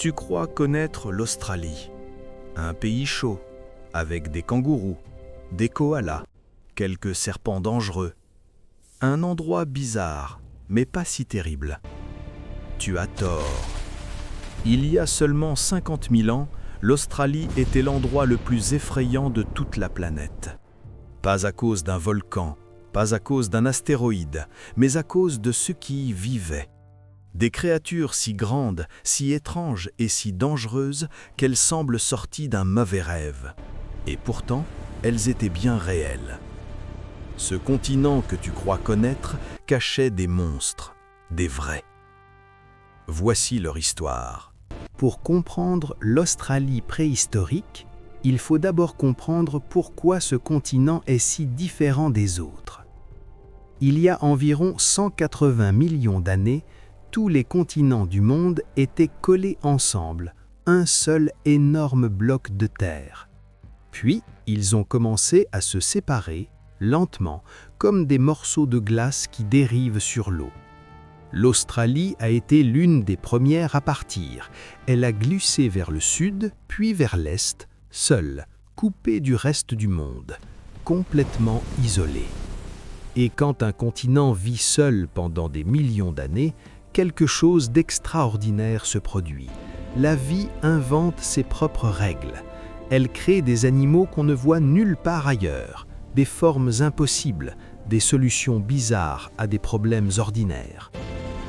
Tu crois connaître l'Australie, un pays chaud, avec des kangourous, des koalas, quelques serpents dangereux. Un endroit bizarre, mais pas si terrible. Tu as tort. Il y a seulement 50 000 ans, l'Australie était l'endroit le plus effrayant de toute la planète. Pas à cause d'un volcan, pas à cause d'un astéroïde, mais à cause de ceux qui y vivaient. Des créatures si grandes, si étranges et si dangereuses qu'elles semblent sorties d'un mauvais rêve. Et pourtant, elles étaient bien réelles. Ce continent que tu crois connaître cachait des monstres, des vrais. Voici leur histoire. Pour comprendre l'Australie préhistorique, il faut d'abord comprendre pourquoi ce continent est si différent des autres. Il y a environ 180 millions d'années, tous les continents du monde étaient collés ensemble, un seul énorme bloc de terre. Puis, ils ont commencé à se séparer, lentement, comme des morceaux de glace qui dérivent sur l'eau. L'Australie a été l'une des premières à partir. Elle a glissé vers le sud, puis vers l'est, seule, coupée du reste du monde, complètement isolée. Et quand un continent vit seul pendant des millions d'années, quelque chose d'extraordinaire se produit. La vie invente ses propres règles. Elle crée des animaux qu'on ne voit nulle part ailleurs, des formes impossibles, des solutions bizarres à des problèmes ordinaires.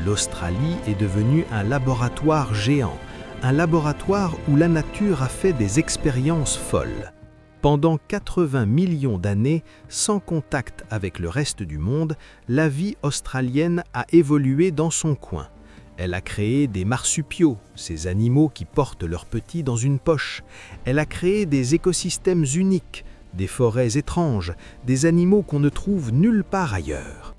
L'Australie est devenue un laboratoire géant, un laboratoire où la nature a fait des expériences folles. Pendant 80 millions d'années, sans contact avec le reste du monde, la vie australienne a évolué dans son coin. Elle a créé des marsupiaux, ces animaux qui portent leurs petits dans une poche. Elle a créé des écosystèmes uniques, des forêts étranges, des animaux qu'on ne trouve nulle part ailleurs.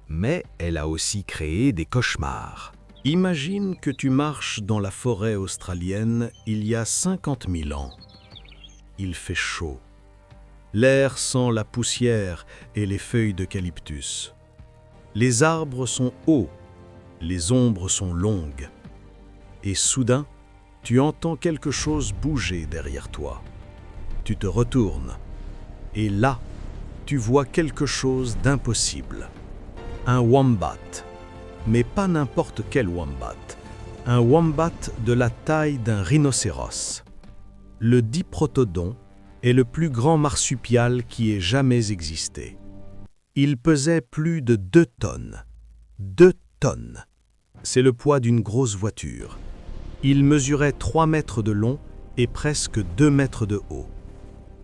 Mais elle a aussi créé des cauchemars. Imagine que tu marches dans la forêt australienne il y a 50 000 ans. Il fait chaud. L'air sent la poussière et les feuilles d'eucalyptus. Les arbres sont hauts, les ombres sont longues. Et soudain, tu entends quelque chose bouger derrière toi. Tu te retournes. Et là, tu vois quelque chose d'impossible. Un wombat. Mais pas n'importe quel wombat. Un wombat de la taille d'un rhinocéros. Le diprotodon est le plus grand marsupial qui ait jamais existé. Il pesait plus de 2 tonnes. 2 tonnes. C'est le poids d'une grosse voiture. Il mesurait 3 mètres de long et presque 2 mètres de haut.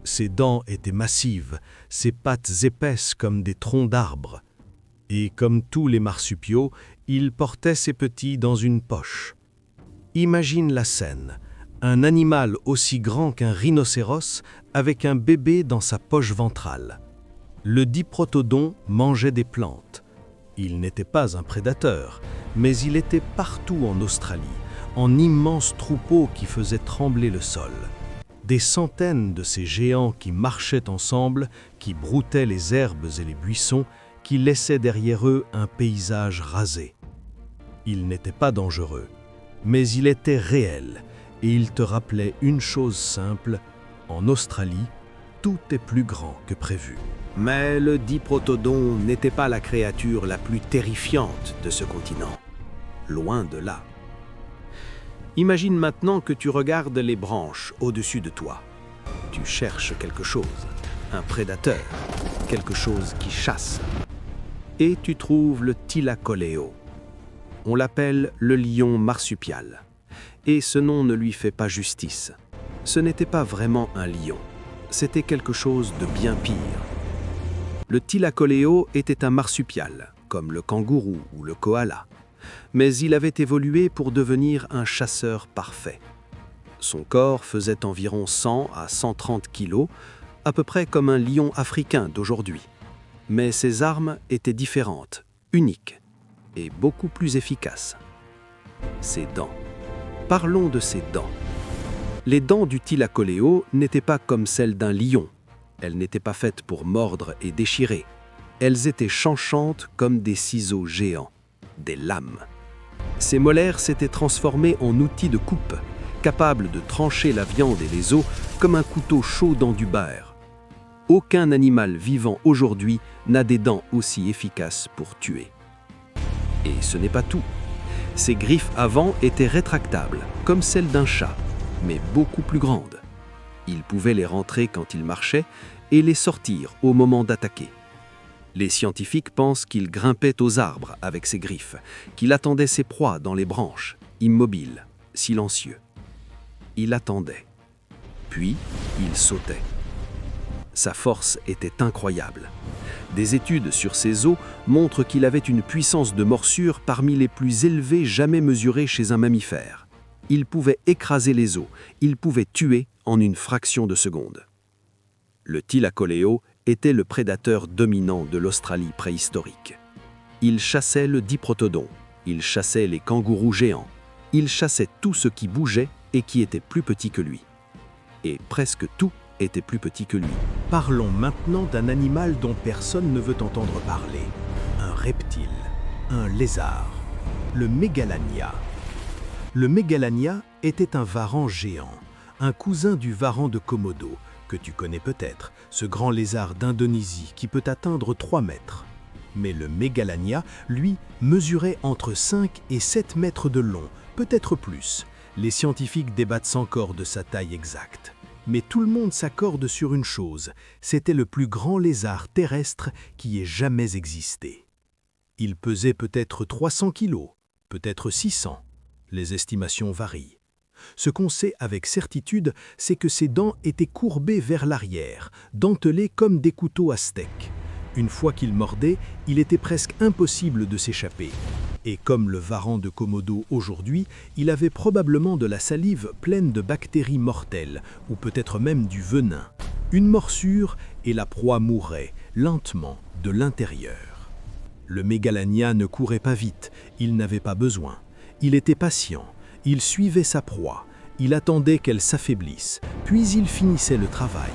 Ses dents étaient massives, ses pattes épaisses comme des troncs d'arbres. Et comme tous les marsupiaux, il portait ses petits dans une poche. Imagine la scène. Un animal aussi grand qu'un rhinocéros avec un bébé dans sa poche ventrale. Le diprotodon mangeait des plantes. Il n'était pas un prédateur, mais il était partout en Australie, en immenses troupeaux qui faisaient trembler le sol. Des centaines de ces géants qui marchaient ensemble, qui broutaient les herbes et les buissons, qui laissaient derrière eux un paysage rasé. Il n'était pas dangereux, mais il était réel. Et il te rappelait une chose simple, en Australie, tout est plus grand que prévu. Mais le diprotodon n'était pas la créature la plus terrifiante de ce continent. Loin de là. Imagine maintenant que tu regardes les branches au-dessus de toi. Tu cherches quelque chose, un prédateur, quelque chose qui chasse. Et tu trouves le thylacoleo. On l'appelle le lion marsupial. Et ce nom ne lui fait pas justice. Ce n'était pas vraiment un lion. C'était quelque chose de bien pire. Le thylacoleo était un marsupial, comme le kangourou ou le koala. Mais il avait évolué pour devenir un chasseur parfait. Son corps faisait environ 100 à 130 kilos, à peu près comme un lion africain d'aujourd'hui. Mais ses armes étaient différentes, uniques et beaucoup plus efficaces. Ses dents. Parlons de ses dents. Les dents du thylacoleo n'étaient pas comme celles d'un lion. Elles n'étaient pas faites pour mordre et déchirer. Elles étaient chanchantes comme des ciseaux géants, des lames. Ses molaires s'étaient transformés en outils de coupe, capables de trancher la viande et les os comme un couteau chaud dans du beurre. Aucun animal vivant aujourd'hui n'a des dents aussi efficaces pour tuer. Et ce n'est pas tout. Ses griffes avant étaient rétractables, comme celles d'un chat, mais beaucoup plus grandes. Il pouvait les rentrer quand il marchait et les sortir au moment d'attaquer. Les scientifiques pensent qu'il grimpait aux arbres avec ses griffes, qu'il attendait ses proies dans les branches, immobile, silencieux. Il attendait. Puis, il sautait. Sa force était incroyable. Des études sur ses os montrent qu'il avait une puissance de morsure parmi les plus élevées jamais mesurées chez un mammifère. Il pouvait écraser les os, il pouvait tuer en une fraction de seconde. Le thylacoleo était le prédateur dominant de l'Australie préhistorique. Il chassait le diprotodon, il chassait les kangourous géants, il chassait tout ce qui bougeait et qui était plus petit que lui. Et presque tout était plus petit que lui. Parlons maintenant d'un animal dont personne ne veut entendre parler. Un reptile, un lézard, le Mégalania. Le Mégalania était un varan géant, un cousin du varan de Komodo, que tu connais peut-être, ce grand lézard d'Indonésie qui peut atteindre 3 mètres. Mais le Mégalania, lui, mesurait entre 5 et 7 mètres de long, peut-être plus. Les scientifiques débattent encore de sa taille exacte. Mais tout le monde s'accorde sur une chose, c'était le plus grand lézard terrestre qui ait jamais existé. Il pesait peut-être 300 kilos, peut-être 600. Les estimations varient. Ce qu'on sait avec certitude, c'est que ses dents étaient courbées vers l'arrière, dentelées comme des couteaux à steak. Une fois qu'il mordait, il était presque impossible de s'échapper. Et comme le varan de Komodo aujourd'hui, il avait probablement de la salive pleine de bactéries mortelles, ou peut-être même du venin. Une morsure et la proie mourait, lentement, de l'intérieur. Le Mégalania ne courait pas vite, il n'avait pas besoin. Il était patient, il suivait sa proie, il attendait qu'elle s'affaiblisse, puis il finissait le travail.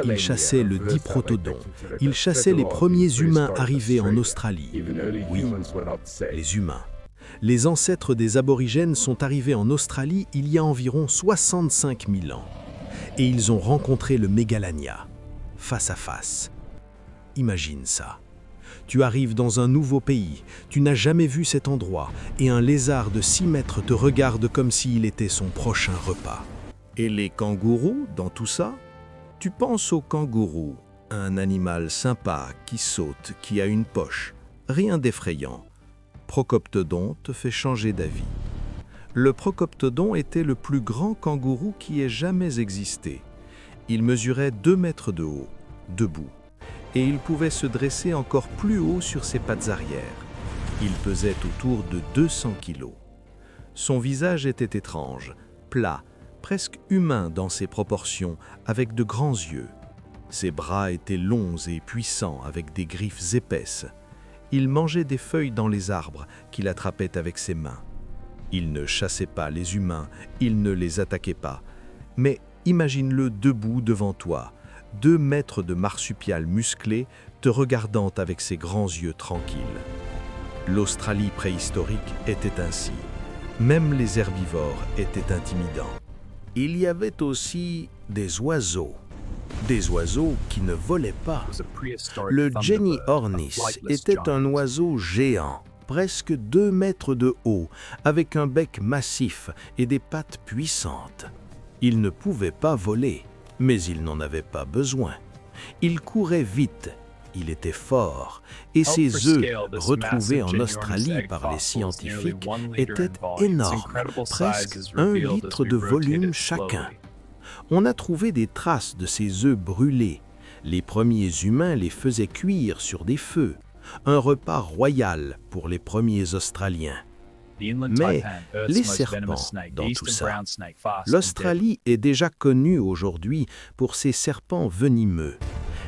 Il chassait le diprotodon, il chassait les premiers humains arrivés en Australie. Oui, les humains. Les ancêtres des aborigènes sont arrivés en Australie il y a environ 65 000 ans. Et ils ont rencontré le Mégalania, face à face. Imagine ça. Tu arrives dans un nouveau pays, tu n'as jamais vu cet endroit, et un lézard de 6 mètres te regarde comme s'il était son prochain repas. Et les kangourous dans tout ça? Tu penses au kangourou, un animal sympa qui saute, qui a une poche, rien d'effrayant. Procoptodon te fait changer d'avis. Le Procoptodon était le plus grand kangourou qui ait jamais existé. Il mesurait 2 mètres de haut, debout. Et il pouvait se dresser encore plus haut sur ses pattes arrière. Il pesait autour de 200 kilos. Son visage était étrange, plat, presque humain dans ses proportions, avec de grands yeux. Ses bras étaient longs et puissants, avec des griffes épaisses. Il mangeait des feuilles dans les arbres qu'il attrapait avec ses mains. Il ne chassait pas les humains, il ne les attaquait pas. Mais imagine-le debout devant toi, 2 mètres de marsupial musclé te regardant avec ses grands yeux tranquilles. L'Australie préhistorique était ainsi. Même les herbivores étaient intimidants. Il y avait aussi des oiseaux qui ne volaient pas. Le Jenny Hornis était un oiseau géant, presque 2 mètres de haut, avec un bec massif et des pattes puissantes. Il ne pouvait pas voler. Mais il n'en avait pas besoin. Il courait vite, il était fort, et ses œufs, retrouvés en Australie par les scientifiques, étaient énormes, presque 1 litre de volume chacun. On a trouvé des traces de ces œufs brûlés. Les premiers humains les faisaient cuire sur des feux, un repas royal pour les premiers Australiens. Mais les serpents dans tout ça. L'Australie est déjà connue aujourd'hui pour ses serpents venimeux.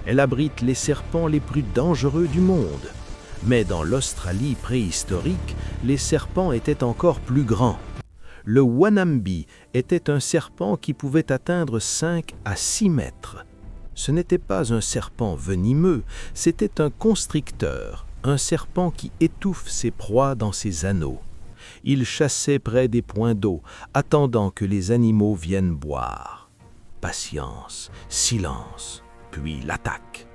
Elle abrite les serpents les plus dangereux du monde. Mais dans l'Australie préhistorique, les serpents étaient encore plus grands. Le Wanambi était un serpent qui pouvait atteindre 5 à 6 mètres. Ce n'était pas un serpent venimeux, c'était un constricteur, un serpent qui étouffe ses proies dans ses anneaux. Ils chassaient près des points d'eau, attendant que les animaux viennent boire. Patience, silence, puis l'attaque.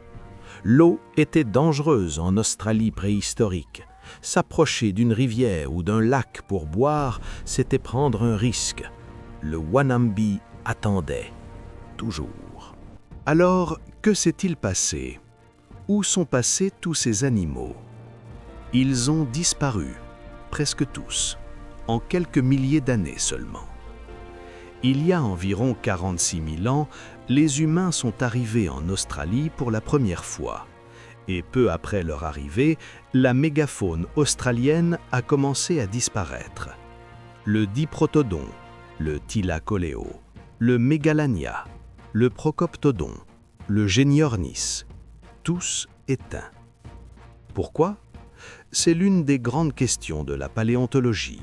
L'eau était dangereuse en Australie préhistorique. S'approcher d'une rivière ou d'un lac pour boire, c'était prendre un risque. Le Wanambi attendait, toujours. Alors, que s'est-il passé? Où sont passés tous ces animaux? Ils ont disparu, presque tous, en quelques milliers d'années seulement. Il y a environ 46 000 ans, les humains sont arrivés en Australie pour la première fois. Et peu après leur arrivée, la mégafaune australienne a commencé à disparaître. Le diprotodon, le thylacoleo, le mégalania, le procoptodon, le géniornis, tous éteints. Pourquoi? C'est l'une des grandes questions de la paléontologie.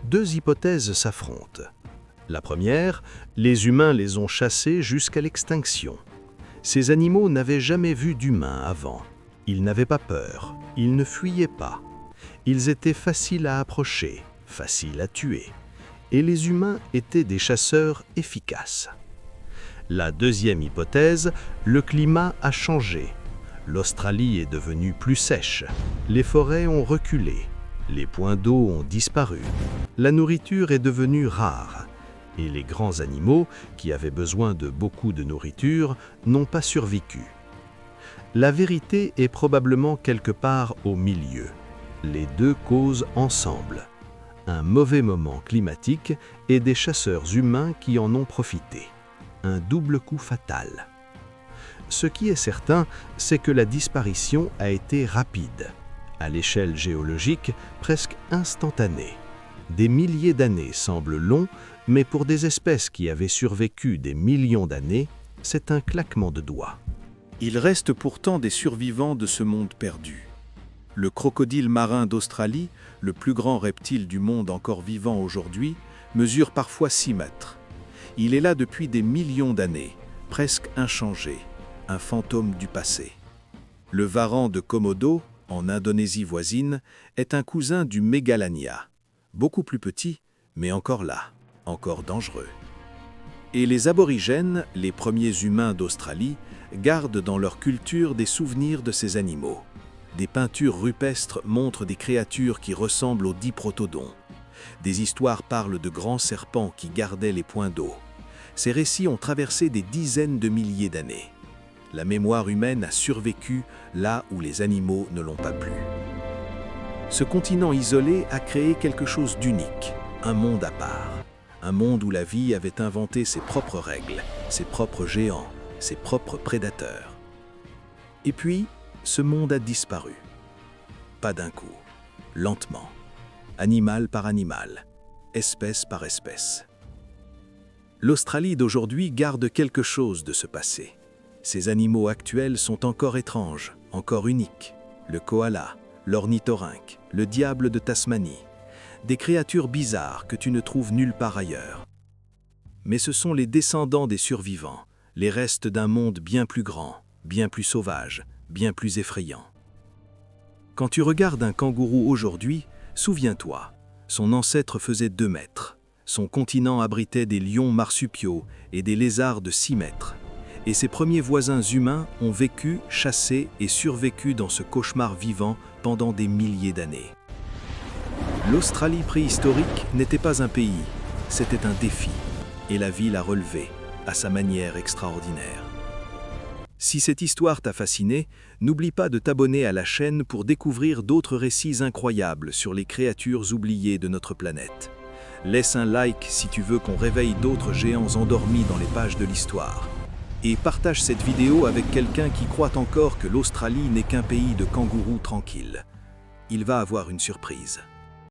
Deux hypothèses s'affrontent. La première, les humains les ont chassés jusqu'à l'extinction. Ces animaux n'avaient jamais vu d'humains avant. Ils n'avaient pas peur, ils ne fuyaient pas. Ils étaient faciles à approcher, faciles à tuer. Et les humains étaient des chasseurs efficaces. La deuxième hypothèse, le climat a changé. L'Australie est devenue plus sèche. Les forêts ont reculé. Les points d'eau ont disparu. La nourriture est devenue rare. Et les grands animaux, qui avaient besoin de beaucoup de nourriture, n'ont pas survécu. La vérité est probablement quelque part au milieu. Les deux causent ensemble. Un mauvais moment climatique et des chasseurs humains qui en ont profité. Un double coup fatal. Ce qui est certain, c'est que la disparition a été rapide. À l'échelle géologique, presque instantanée. Des milliers d'années semblent longs, mais pour des espèces qui avaient survécu des millions d'années, c'est un claquement de doigts. Il reste pourtant des survivants de ce monde perdu. Le crocodile marin d'Australie, le plus grand reptile du monde encore vivant aujourd'hui, mesure parfois 6 mètres. Il est là depuis des millions d'années, presque inchangé, un fantôme du passé. Le varan de Komodo, en Indonésie voisine, est un cousin du mégalania, beaucoup plus petit, mais encore là, encore dangereux. Et les aborigènes, les premiers humains d'Australie, gardent dans leur culture des souvenirs de ces animaux. Des peintures rupestres montrent des créatures qui ressemblent aux diprotodons. Des histoires parlent de grands serpents qui gardaient les points d'eau. Ces récits ont traversé des dizaines de milliers d'années. La mémoire humaine a survécu là où les animaux ne l'ont pas pu. Ce continent isolé a créé quelque chose d'unique, un monde à part. Un monde où la vie avait inventé ses propres règles, ses propres géants, ses propres prédateurs. Et puis, ce monde a disparu. Pas d'un coup, lentement, animal par animal, espèce par espèce. L'Australie d'aujourd'hui garde quelque chose de ce passé. Ces animaux actuels sont encore étranges, encore uniques. Le koala, l'ornithorynque, le diable de Tasmanie. Des créatures bizarres que tu ne trouves nulle part ailleurs. Mais ce sont les descendants des survivants, les restes d'un monde bien plus grand, bien plus sauvage, bien plus effrayant. Quand tu regardes un kangourou aujourd'hui, souviens-toi, son ancêtre faisait 2 mètres. Son continent abritait des lions marsupiaux et des lézards de 6 mètres. Et ses premiers voisins humains ont vécu, chassé et survécu dans ce cauchemar vivant pendant des milliers d'années. L'Australie préhistorique n'était pas un pays, c'était un défi, et la vie l'a relevé, à sa manière extraordinaire. Si cette histoire t'a fasciné, n'oublie pas de t'abonner à la chaîne pour découvrir d'autres récits incroyables sur les créatures oubliées de notre planète. Laisse un like si tu veux qu'on réveille d'autres géants endormis dans les pages de l'histoire. Et partage cette vidéo avec quelqu'un qui croit encore que l'Australie n'est qu'un pays de kangourous tranquilles. Il va avoir une surprise.